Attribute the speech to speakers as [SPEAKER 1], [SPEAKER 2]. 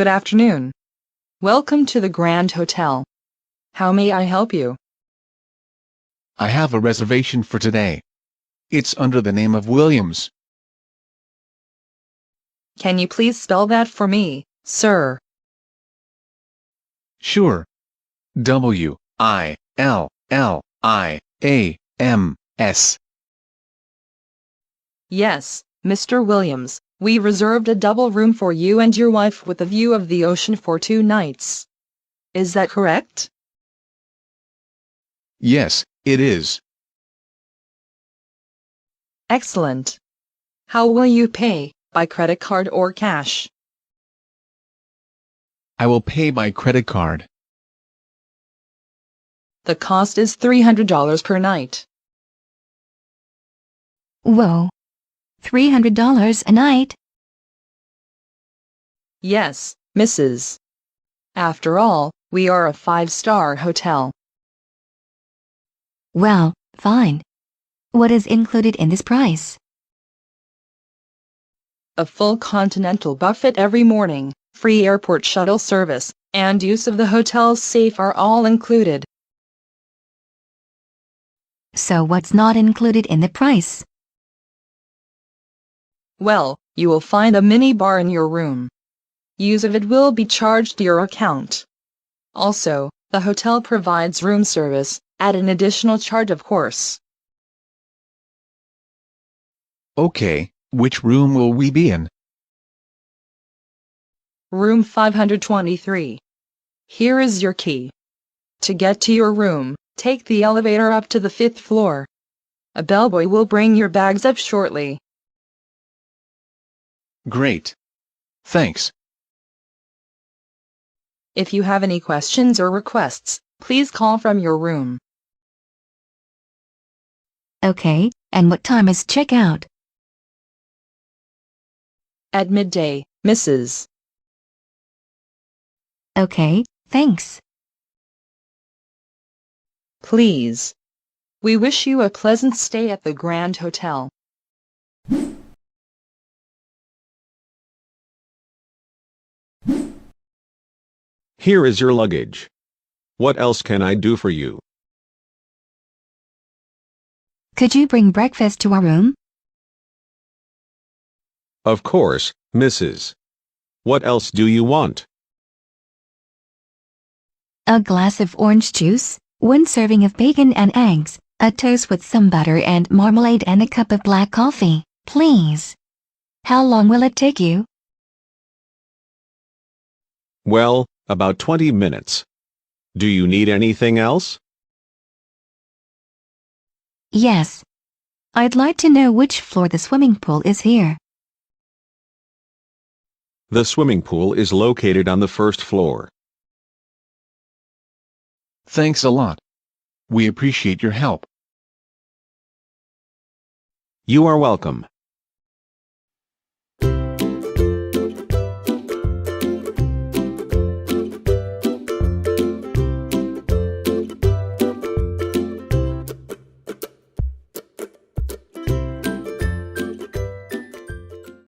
[SPEAKER 1] Good afternoon. Welcome to the Grand Hotel. How may I help you?
[SPEAKER 2] I have a reservation for today. It's under the name of Williams.
[SPEAKER 1] Can you please spell that for me, sir?
[SPEAKER 2] Sure. Williams.
[SPEAKER 1] Yes, Mr. Williams. We reserved a double room for you and your wife with a view of the ocean for 2 nights. Is that correct?
[SPEAKER 2] Yes, it is.
[SPEAKER 1] Excellent. How will you pay, by credit card or cash?
[SPEAKER 2] I will pay by credit card.
[SPEAKER 1] The cost is $300 per night.
[SPEAKER 3] Whoa. $300 a night?
[SPEAKER 1] Yes, Mrs. After all, we are a 5-star hotel.
[SPEAKER 3] Well, fine. What is included in this price?
[SPEAKER 1] A full continental buffet every morning, free airport shuttle service, and use of the hotel's safe are all included.
[SPEAKER 3] So what's not included in the price?
[SPEAKER 1] Well, you will find a mini bar in your room. Use of it will be charged to your account. Also, the hotel provides room service, at an additional charge of course.
[SPEAKER 2] Okay, which room will we be in?
[SPEAKER 1] Room 523. Here is your key. To get to your room, take the elevator up to the 5th floor. A bellboy will bring your bags up shortly.
[SPEAKER 2] Great. Thanks.
[SPEAKER 1] If you have any questions or requests, please call from your room.
[SPEAKER 3] Okay, and what time is checkout?
[SPEAKER 1] At midday, Mrs.
[SPEAKER 3] Okay, thanks.
[SPEAKER 1] Please. We wish you a pleasant stay at the Grand Hotel.
[SPEAKER 4] Here is your luggage. What else can I do for you?
[SPEAKER 3] Could you bring breakfast to our room?
[SPEAKER 4] Of course, Mrs. What else do you want?
[SPEAKER 3] A glass of orange juice, 1 serving of bacon and eggs, a toast with some butter and marmalade, and a cup of black coffee, please. How long will it take you?
[SPEAKER 4] Well, about 20 minutes. Do you need anything else?
[SPEAKER 3] Yes. I'd like to know which floor the swimming pool is here.
[SPEAKER 4] The swimming pool is located on the 1st floor.
[SPEAKER 2] Thanks a lot. We appreciate your help.
[SPEAKER 4] You are welcome.